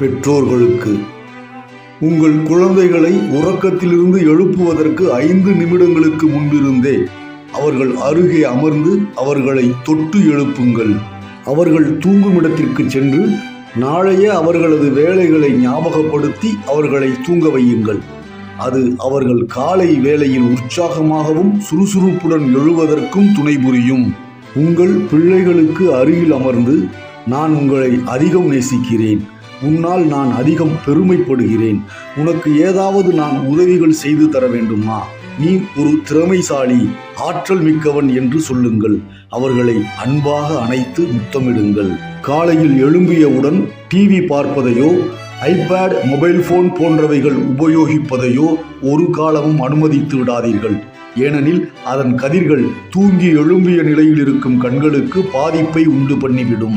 பெற்றோர்களுக்கு உங்கள் குழந்தைகளை உறக்கத்திலிருந்து எழுப்புவதற்கு 5 நிமிடங்களுக்கு முன்பிருந்தே அவர்கள் அருகே அமர்ந்து அவர்களை தொட்டு எழுப்புங்கள். அவர்கள் தூங்குமிடத்திற்கு சென்று நாளைய அவர்களது வேலைகளை ஞாபகப்படுத்தி அவர்களை தூங்க வையுங்கள். அது அவர்கள் காலை வேளையில் உற்சாகமாகவும் சுறுசுறுப்புடன் எழுவதற்கும் துணை புரியும். உங்கள் பிள்ளைகளுக்கு அருகில் அமர்ந்து, நான் உங்களை அதிகம் நேசிக்கிறேன், உன்னால் நான் அதிகம் பெருமைப்படுகிறேன், உனக்கு ஏதாவது நான் உதவிகள் செய்து தர வேண்டுமா, நீ ஒரு திறமைசாலி, ஆற்றல் மிக்கவன் என்று சொல்லுங்கள். அவர்களை அன்பாக அணைத்து முத்தமிடுங்கள். காலையில் எழும்பியவுடன் டிவி பார்ப்பதையோ ஐபேட், மொபைல் போன் போன்றவைகள் உபயோகிப்பதையோ ஒரு காலமும் அனுமதித்து விடாதீர்கள். ஏனெனில் அதன் கதிர்கள் தூங்கி எழும்பிய நிலையில் இருக்கும் கண்களுக்கு பாதிப்பை உண்டு பண்ணிவிடும்.